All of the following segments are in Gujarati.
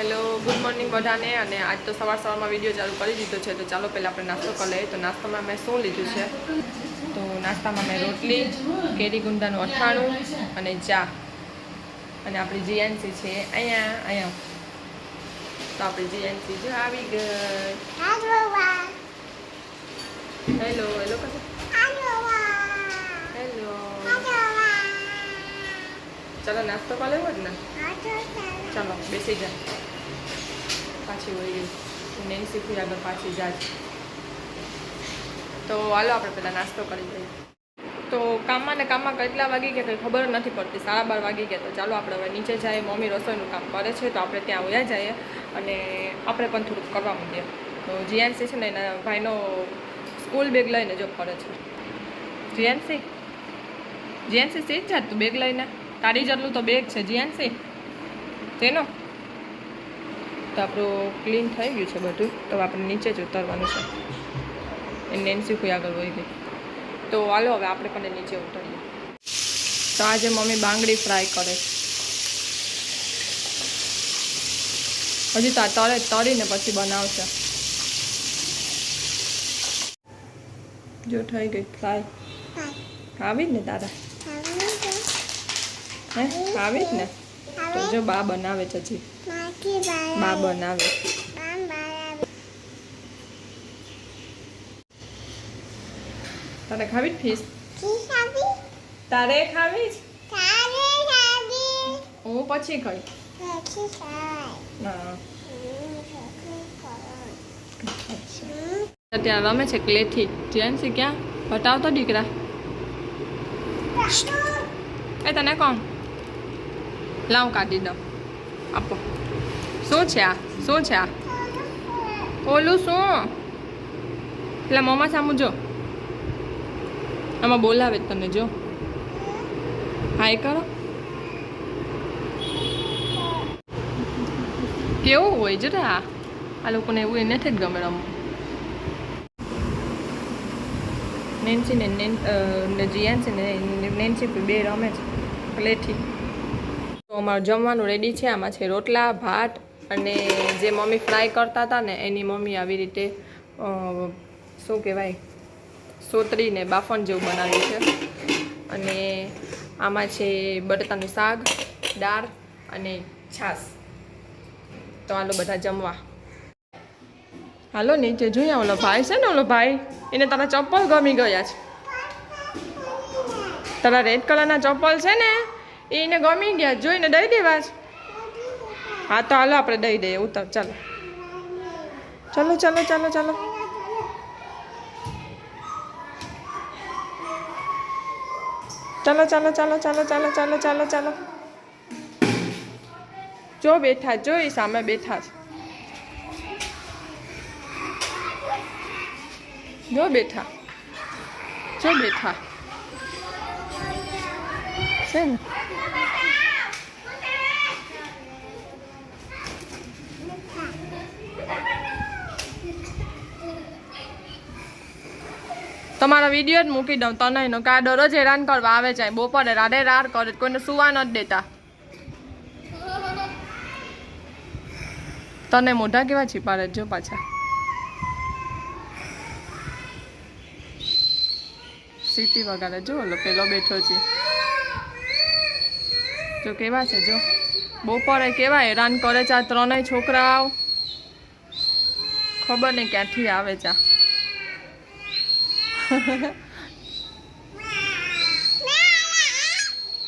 હેલો ગુડ મોર્નિંગ બધાને। અને આજ તો સવારમાં વિડીયો ચાલુ કરી દીધો છે, તો ચાલો પહેલાં આપણે નાસ્તો કરી લઈએ। તો નાસ્તામાં મેં શું લીધું છે, તો નાસ્તામાં મેં રોટલી, કેરી ગુંદાનું અથાણું અને ચા। અને આપણી જીએનસી છે અહીંયા। તો આપણી જીએનસી જો આવી ગઈ। Hello hello hello. ચાલો નાસ્તો કરી લેવો જ ને, ચાલો બેસી જા। પાછી વળી ગઈ નેન્સી ફી આગળ પાછી જા। તો હાલો આપણે પહેલાં નાસ્તો કરી લઈએ। તો કામમાં ને કામમાં કેટલા વાગી ગયા કંઈ ખબર નથી પડતી, 12:30 વાગી ગયા। તો ચાલો આપણે હવે નીચે જઈએ, મમ્મી રસોઈનું કામ કરે છે, તો આપણે ત્યાં વયા જઈએ અને આપણે પણ થોડુંક કરવા માંડીએ। તો જીએનસી છે ને એના ભાઈનો સ્કૂલ બેગ લઈને જો ફરે છે। જીએનસી શીખ જા તું બેગ લઈને, તારી જેટલું તો બેગ છે જીએનસી તેનો। તો આપણું ક્લીન થઈ ગયું છે બધું, તો આપણે નીચે જ ઉતરવાનું છે। એ નેન્સી કોઈ આગળ વહી ગઈ, તો હાલો હવે આપણે પણ નીચે ઉતરીએ। તો આજે મમ્મી બાંગડી ફ્રાય કરે, હજી તો તળીને પછી બનાવશે। જો થઈ ગઈ ફ્રાય, આવી જ ને તારા? હે આવી જ ને? તો જો બા બનાવે છે, હજી બા બનાવે। તારે ખાવી જ ફીસ? તારે ખાવી જ? હું પછી ખાઈ। ત્યાં રમે છે ક્લેથી। જેન્સી ક્યાં બતાવતો દીકરા? એ તને કોણ? લાવ કાઢી દઉં, આપો। શું છે આ? શું છે આ? ઓલું શું? એટલે મમ્મા સામું જો, આમાં બોલાવે તને, જો હાય કરો। કેવું હોય જો આ લોકોને, એવું એ નથી જ ગમે રમવું। નેન્સી ને જીએનસી ને નેન્સી બે રમે છે પ્લેથી। તો અમારું જમવાનું રેડી છે। આમાં છે રોટલા, ભાત અને જે મમ્મી ફ્રાય કરતા હતા ને એની મમ્મી આવી રીતે શું કહેવાય, સોતરીને બાફણ જેવું બનાવ્યું છે। અને આમાં છે બટાટાનું શાક, દાળ અને છાશ। તો હાલો બધા જમવા। હાલો નીચે જોઈએ, ઓલો ભાઈ છે ને, ઓલો ભાઈ એને તારા ચપ્પલ ગમી ગયા છે, તારા રેડ કલરના ચપ્પલ છે ને એને ગમી ગયા, જોઈને દઈ દેવા છે। હા તો હાલો આપણે દઈ દઈએ, ઉતર ચાલો ચાલો ચાલો ચાલો ચાલો ચાલો ચાલો ચાલો ચાલો ચાલો ચાલો ચાલો ચાલો। જો બેઠા, જો એ સામે બેઠા છે, જો બેઠા, જો બેઠા છે ને। તમારો વિડીયો જ મૂકી દઉં તને એનો, કા દરરોજ હેરાન કરવા આવે છે, બપોરે રાડે રાડ કરે, કોઈને સુવા નથી દેતા। તને મોઢા કેવા છીપાડે જો પાછા, સીટી વગાડે જો, ઓલો પેલો બેઠો છે જો કેવા છે, જો બપોરે કેવા હેરાન કરે છે આ ત્રણેય છોકરાઓ, ખબર નહીં ક્યાંથી આવે છે।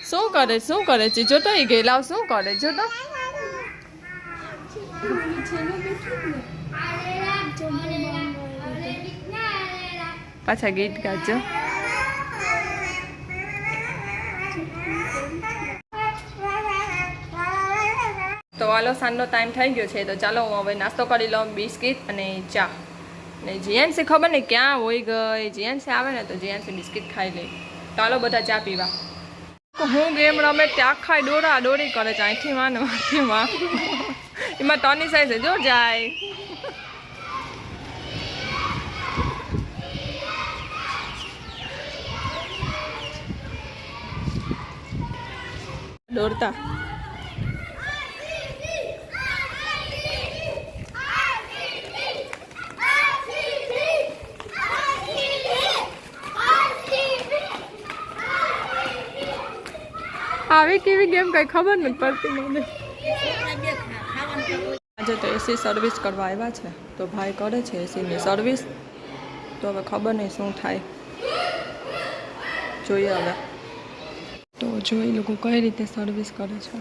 શું કરે છે જો તો, એ ગેલાવ શું કરે જો તો। પાછા ગીત ગાજો। તો હાલો સાંજનો ટાઈમ થઈ ગયો છે, તો ચાલો હું હવે નાસ્તો કરી લઉં, બિસ્કિટ અને ચા। ને જીએનસી ખબર નહીં ક્યાં હોય ગઈ, જીએનસી આવે ને તો જીએનસી બિસ્કિટ ખાઈ લે। ચાલો બધા ચા પીવા। હું ગેમ રમે ત્યાં ખાઈ દોડા દોડી કરે છે, અહીંથી માં ને માંથી માં, એમાં ટોની સાઈઝ જો જાય। દોડતા આવી કેવી ગેમ કઈ ખબર નથી પડતી મને. આજે તો એસી સર્વિસ કરવા આવ્યા છે તો ભાઈ કરે છે એસીની સર્વિસ. તો હવે ખબર નહીં શું થાય, જોઈએ હવે. તો જોઈ લોકો કઈ રીતે સર્વિસ કરે છે.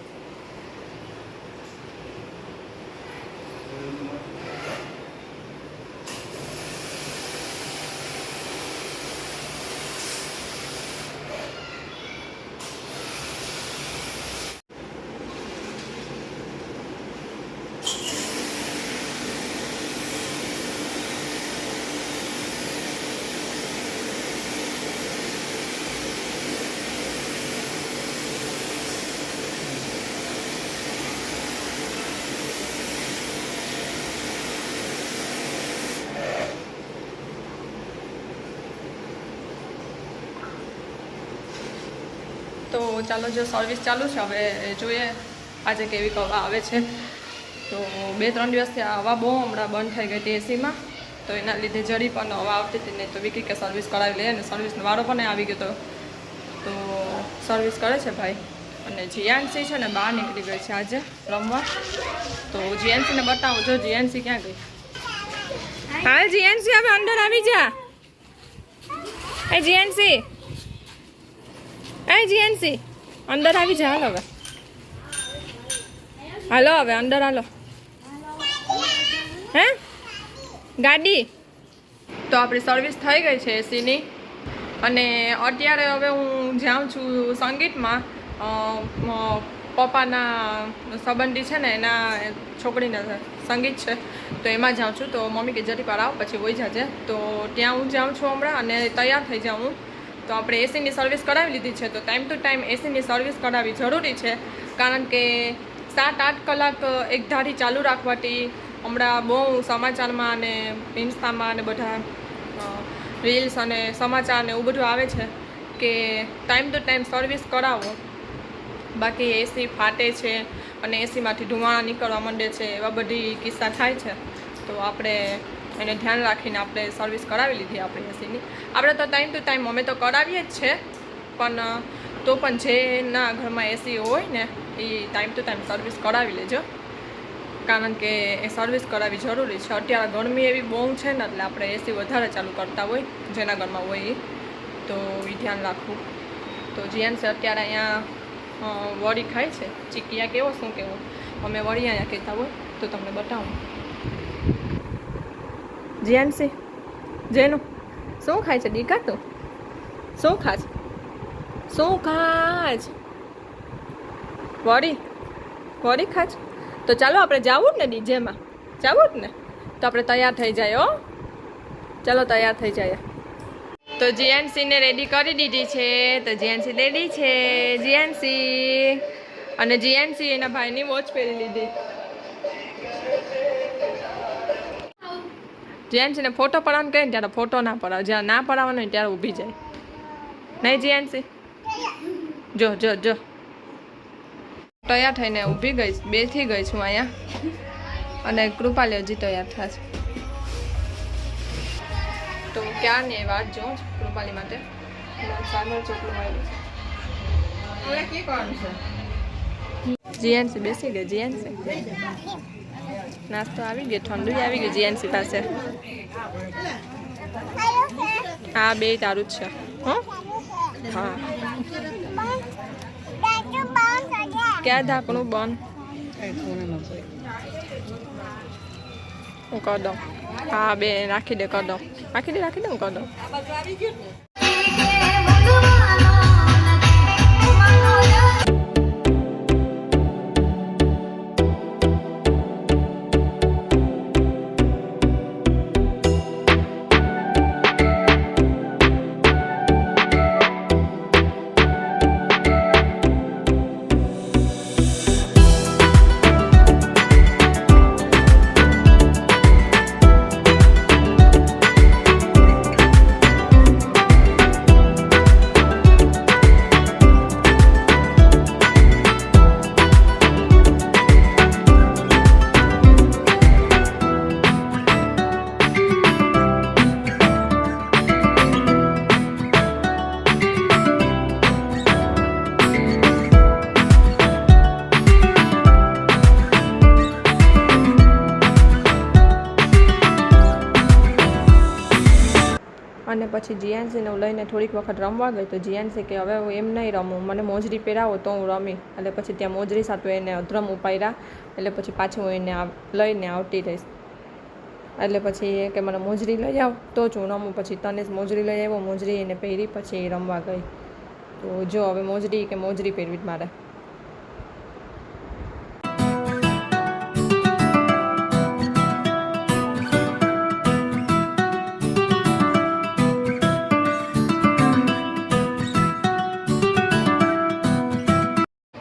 તો ચાલો જો સર્વિસ ચાલુ છે, હવે જોઈએ આજે કેવી હવા આવે છે. તો 2-3 દિવસથી આ હવા બહુ હમણાં બંધ થઈ ગઈ હતી એસીમાં, તો એના લીધે જરી પણ હવા આવતી હતી નહીં. તો વિકી કે સર્વિસ કરાવી લઈએ, અને સર્વિસનો વારો પણ આવી ગયો તો સર્વિસ કરે છે ભાઈ. અને જીએનસી છે ને બહાર નીકળી ગઈ છે આજે રમવા. તો જીએનસીને બતાવું, જો જીએનસી ક્યાં ગઈ. હા જીએનસી હવે અંદર આવી જા. એ જીએનસી, એ જીએનસી અંદર આવી જા. હાલો હવે, હાલો હવે અંદર હાલો. હે ગાડી. તો આપણી સર્વિસ થઈ ગઈ છે એસીની. અને અત્યારે હવે હું જાઉં છું સંગીતમાં. પપ્પાના સંબંધી છે ને એના છોકરીના સંગીત છે, તો એમાં જાઉં છું. તો મમ્મી કે જરી વાર આવ પછી વહી જાજે. તો ત્યાં હું જાઉં છું હમણાં અને તૈયાર થઈ જાઉં હું. તો આપણે એસીની સર્વિસ કરાવી લીધી છે. તો ટાઈમ ટુ ટાઈમ એસીની સર્વિસ કરાવવી જરૂરી છે, કારણ કે 7-8 કલાક એક ધારી ચાલુ રાખવાથી હમણાં બહુ સમાચારમાં અને ઇન્સ્ટામાં અને બધા રીલ્સ અને સમાચાર ને એવું બધું આવે છે કે ટાઈમ ટુ ટાઈમ સર્વિસ કરાવો. બાકી એસી ફાટે છે અને એસીમાંથી ધુમાડા નીકળવા માંડે છે, એવા બધી કિસ્સા થાય છે. તો આપણે એને ધ્યાન રાખીને આપણે સર્વિસ કરાવી લીધી આપણી એસીની. આપણે તો ટાઈમ ટુ ટાઈમ અમે તો કરાવીએ જ છે, પણ તો પણ જેના ઘરમાં એસી હોય ને એ ટાઈમ ટુ ટાઈમ સર્વિસ કરાવી લેજો, કારણ કે એ સર્વિસ કરાવવી જરૂરી છે. અત્યારે ગરમી એવી બહુ છે ને, એટલે આપણે એસી વધારે ચાલુ કરતા હોય જેના ઘરમાં હોય એ, તો એ ધ્યાન રાખવું. તો જીએનસી અત્યારે અહીંયા વડી ખાય છે. ચીકિયા કેવો શું કેવો, અમે વડી અહીંયા કહેતા હોય તો તમને બતાવું. જીએનસી જેનું શું ખાય છે દીકા? તું શું ખાય? શું ખાય? વડી વડી ખાય. તો ચાલો આપણે જવું જ ને ડીજેમાં, જવું જ ને. તો આપણે તૈયાર થઈ જાય. હો ચાલો તૈયાર થઈ જાય. તો જીએનસીને રેડી કરી દીધી છે. તો જીએનસી રેડી છે. જીએનસી અને જીએનસી એના ભાઈની વોચ પહેરી લીધી. જીએનસીને ફોટો પડાવવાનું કહે ને ત્યારે ફોટો ના પડાવે, જ્યાં ના પડાવવાનો હોય ત્યારે ઊભી જાય. નહીં જીએનસી? જો જો જો તૈયાર થઈને ઊભી ગઈ, બેસી ગઈ છું અહીંયા. અને કૃપાલી હજી તૈયાર થશે. તો ક્યારની વાત જોઉં છું કૃપાલી માટે. સાગર ચોકલું આવ્યું છે. જીએનસી બેસી ગઈ. જીએનસી નાસ્તો આવી ગયો, ઠંડુ આવી ગયું જીએનસી પાસે. હા બે તારું જ છે. હા ક્યાં ઢાંકણું બંધ? હું કરી દઉં. હા બે રાખી દે, કરી દઉં. રાખી દે હું કરી દઉં. પછી જીયાનસીને લઈને થોડીક વખત રમવા ગઈ તો જીયાનસી કે હવે હું એમ નહીં રમું, મને મોજરી પહેરાવો તો હું રમી. એટલે પછી ત્યાં મોજરી સાથે એને અધ્રમ ઉપાડ્યા, એટલે પછી પાછું હું એને લઈને આવતી રહીશ. એટલે પછી એ કે મને મોજરી લઈ આવ તો જ હું રમું. પછી તને જ મોજરી લઈ આવ્યો, મોજરી એને પહેરી પછી એ રમવા ગઈ. તો જો હવે મોજરી પહેરવી જ મારે.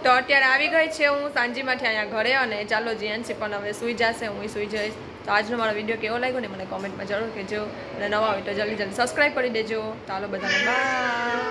તો અત્યારે આવી ગઈ છે હું સાંજીમાંથી અહીંયા ઘરે, અને ચાલો જીયાનસી પણ હવે સૂઈ જશે, હું સૂઈ જઈશ. તો આજનો મારો વિડીયો કેવો લાગ્યો ને મને કોમેન્ટમાં જરૂર કહેજો, અને નવા હોય તો જલ્દી સબસ્ક્રાઈબ કરી દેજો. ચાલો બધાને બાય.